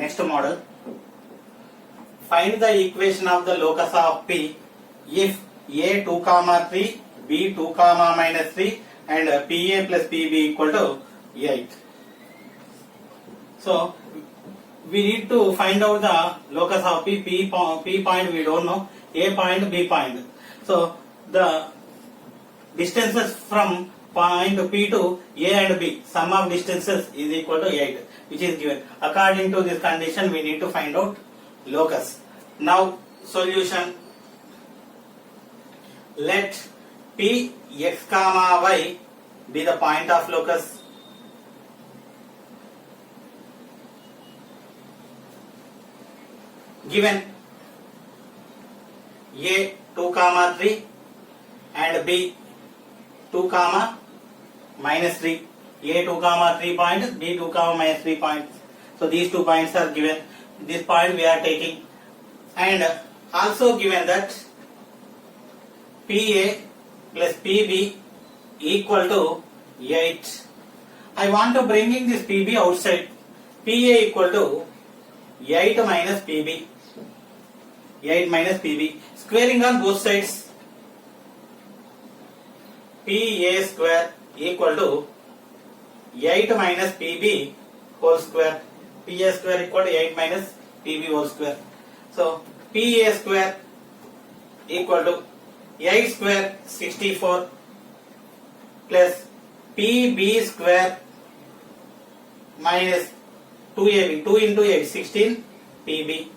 Next model. Find the equation of the locus of P if A 2 comma 3, B 2 comma minus 3 and PA plus PB equal to 8. So we need to find out the locus of P. P point we don't know, A point, B point. So the distances from point P to A and B, sum of distances is equal to 8, which is given. According to this condition, we need to find out locus. Now solution. Let P x comma y be the point of locus. Given A 2 comma 3 and B 2 comma minus 3. A 2 comma 3 points, B 2 comma minus 3 points. So these 2 points are given. This point we are taking, and also given that PA plus PB equal to 8. I want to bring in this PB outside. PA equal to 8 minus PB. 8 minus PB. Squaring on both sides. PA square equal to 8 minus PB whole square. PA square equal to 8 minus PB whole square. So PA square equal to 8 square 64 plus PB square minus 2AB, 2 into 8, 16 PB.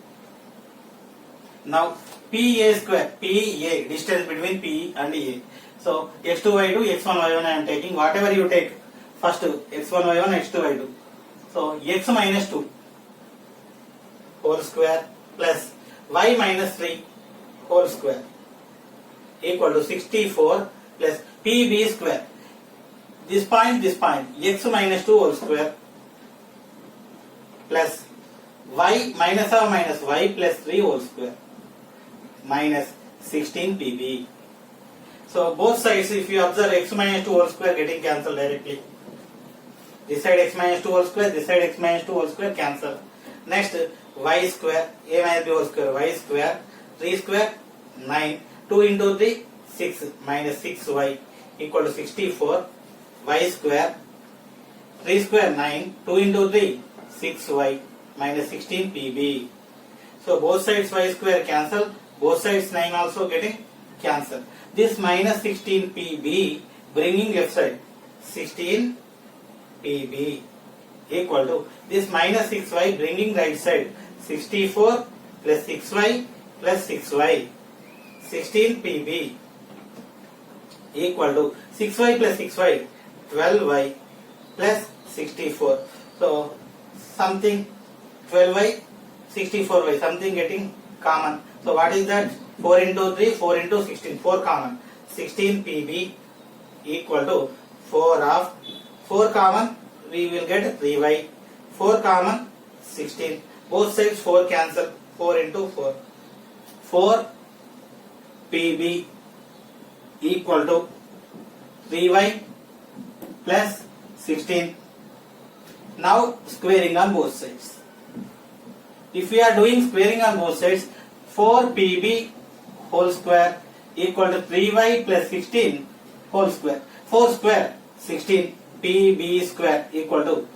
Now PA square, PA, distance between P and A. So x2 y2, x1 y1 I am taking. Whatever you take, first x1 y1, x2 y2. So x minus 2 whole square plus y minus 3 whole square equal to 64 plus PB square. This point, x minus 2 whole square plus y minus or minus y plus 3 whole square minus 16 PB. So both sides, if you observe, x minus 2 whole square getting cancelled directly. This side x minus 2 whole square, this side x minus 2 whole square cancel. Next y square, a minus b whole square, y square, 3 square 9, 2 into 3 6 minus 6y equal to 64, y square, 3 square 9, 2 into 3 6y minus 16 PB. So both sides y square cancel, both sides 9 also getting cancel. This minus 16 PB bringing left side 16 PB equal to this minus 6y bringing right side 64 plus 6y plus 6y 16 PB equal to 6y plus 6y 12y plus 64. So something 12y 64y something getting common. So what is that? 4 into 3, 4 into 16, 4 common. 16 PB equal to 4 of 4 common, we will get 3y. 4 common, 16. Both sides 4 cancel. 4 into 4. 4 PB equal to 3y plus 16. Now squaring on both sides. If we are doing squaring on both sides, 4 PB whole square equal to 3y plus 16 whole square. 4 square 16 PB square equal to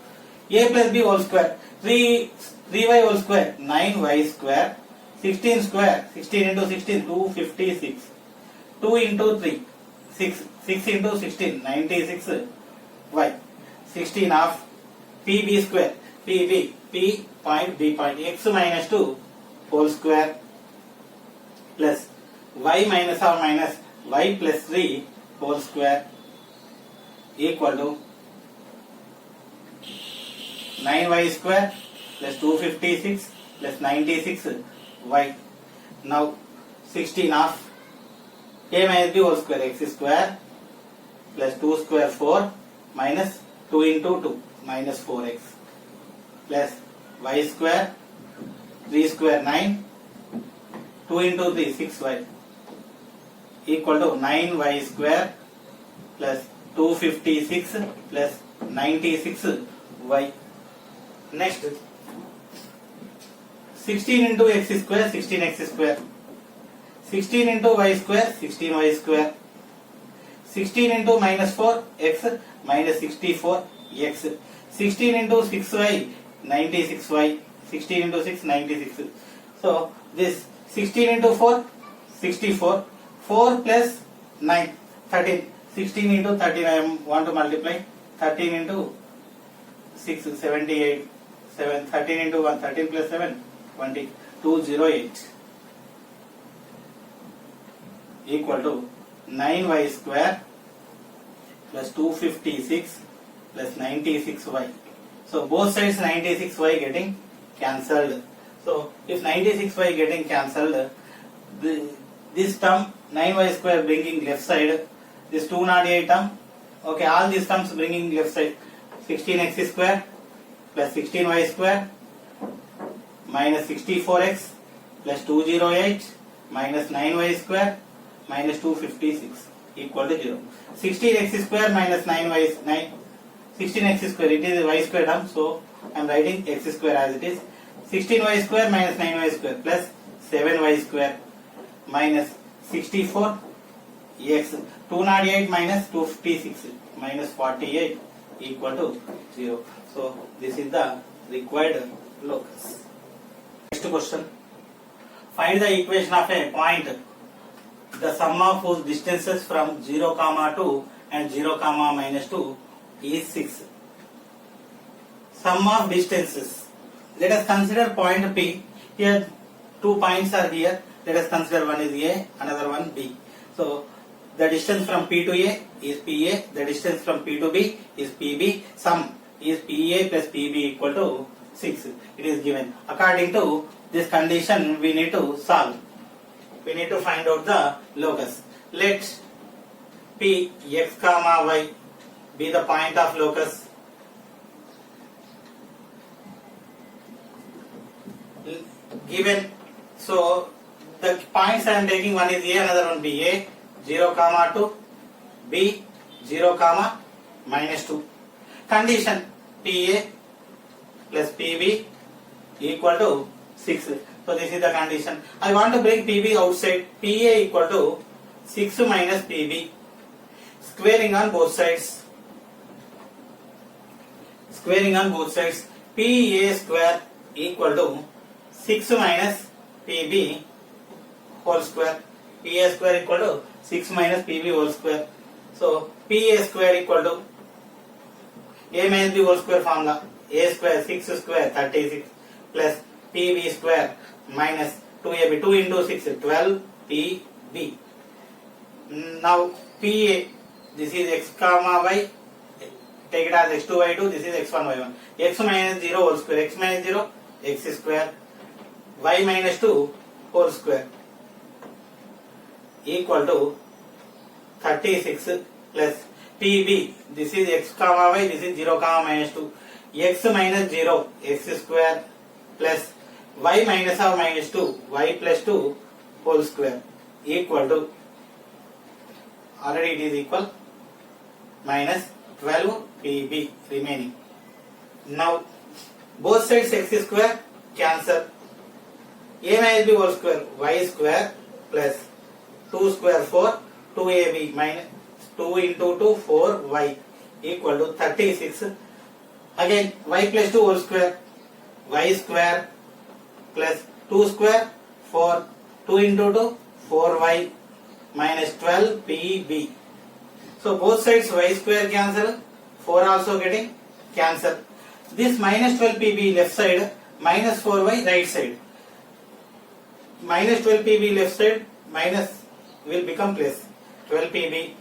a plus b whole square. 3y whole square 9y square. 16 square 16 into 16 256. 2 into 3 6 into 16 96 y. 16 of PB square PB P point B point x minus 2 whole square plus y minus or minus y plus 3 whole square equal to 9y square plus 256 plus 96 y. Now 16 of a minus b whole square x square plus 2 square 4 minus 2 into 2 minus 4x plus y square 3 square 9 2 into 3 6y equal to 9y square plus 256 plus 96y. Next 16 into x square, 16x square. 16 into y square, 16y square. 16 into minus 4x, minus 64x. 16 into 6y, 96y. 16 into 6, 96. So this 16 into 4, 64. 4 plus 9, 13. 16 into 13, I want to multiply. 13 into 6, 78. 7, 13 into 1, 13 plus 7, 20. 208 equal to 9y square plus 256 plus 96y. So both sides 96y getting cancelled. So if 96y getting cancelled, this term 9y square bringing left side, this 208 term, okay, all these terms bringing left side. 16x square plus 16y square minus 64x plus 208 minus 9y square minus 256 equal to 0. 16x square minus 9y 16x square, it is a y square term, so I am writing x square as it is. 16y square minus 9y square plus 7y square minus 64 x 208 minus 256 minus 48 equal to 0. So this is the required locus. Next question. Find the equation of a point, the sum of whose distances from 0, 2 and 0, minus 2 is 6. Sum of distances. Let us consider point P. Here two points are here. Let us consider one is A, another one B. So the distance from P to A is PA. The distance from P to B is PB. Sum is PA plus PB equal to 6. It is given. According to this condition, we need to solve. We need to find out the locus. Let P x comma y be the point of locus. Given, so the points I am taking, one is A, another one B. A 0, 2, B 0, minus 2. Condition PA plus PB equal to 6. So this is the condition. I want to bring PB outside. PA equal to 6 minus PB. Squaring on both sides. Squaring on both sides. PA square equal to 6 minus PB whole square. PA square equal to 6 minus PB whole square. So PA square equal to A minus B whole square formula. A square 6 square 36 plus PB square minus 2AB. 2 into 6 12 PB. Now PA, this is x comma y. Take it as x2 y2. This is x1 y1. X minus 0 whole square. X minus 0 x square. Y minus 2 whole square equal to 36 plus PB. This is x comma y. This is 0, minus 2. X minus 0 x square plus y minus or minus 2 y plus 2 whole square equal to, already it is equal, minus 12 PB remaining. Now both sides x square cancel. A minus b whole square y square plus 2 square 4 2ab minus 2 into 2 4y equal to 36. Again y plus 2 whole square y square plus 2 square 4 2 into 2 4y minus 12 pb. So both sides y square cancel, 4 also getting cancel. This minus 12 pb left side, minus 4y right side. Minus 12 pb left side, minus will become plus 12 pb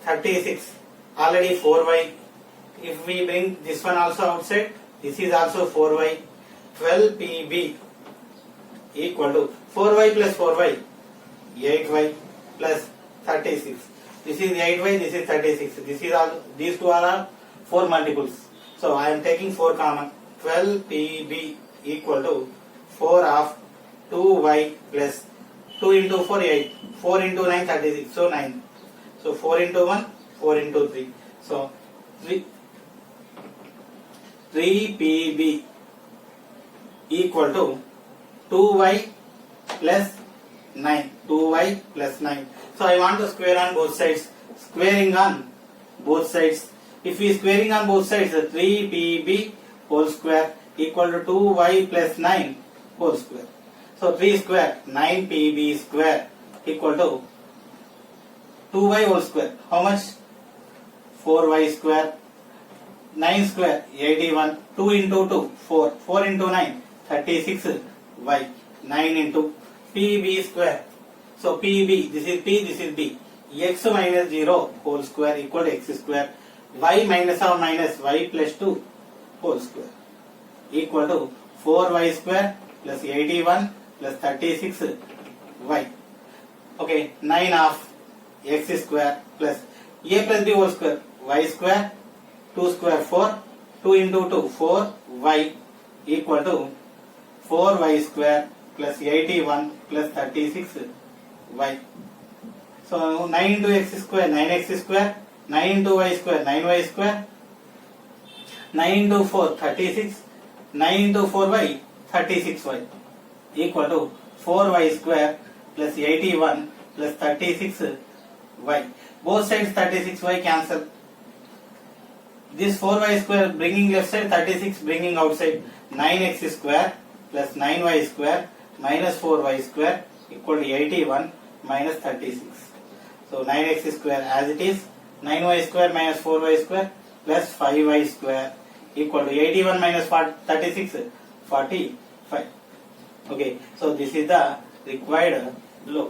36, already 4y. If we bring this one also outside, this is also 4y. 12 pb equal to 4y plus 4y 8y plus 36. This is 8y, this is 36. This is all, these two are 4 multiples. So I am taking 4 common. 12 pb equal to 4 of 2y plus 2 into 4 8. 4 into 9 36. So 9. So 4 into 1 4 into 3. So 3 pb equal to 2y plus 9. 2y plus 9. So I want to square on both sides. Squaring on both sides. If we squaring on both sides, 3pb whole square equal to 2y plus 9 whole square. So 3 square, 9pb square equal to 2y whole square. How much? 4y square. 9 square, 81. 2 into 2, 4. 4 into 9, 36y. 9 into pb square. So pb, this is p, this is b. X minus 0 whole square equal to x square. Y minus or minus y plus 2 whole square equal to 4y square plus 81 plus 36y. Okay, 9 of x square plus a plus b whole square. Y square, 2 square 4, 2 into 2, 4y equal to 4y square plus 81 plus 36y. So 9 into x square, 9x square, 9 into y square, 9y square, 9 into 4, 36, 9 into 4y, 36y equal to 4y square plus 81 plus 36y. Both sides 36y cancel. This 4y square bringing left side, 36 bringing outside. 9x square plus 9y square minus 4y square equal to 81 minus 36. So 9x square as it is, 9y square minus 4y square plus 5y square equal to 81 minus 36, 45. Okay, so this is the required look.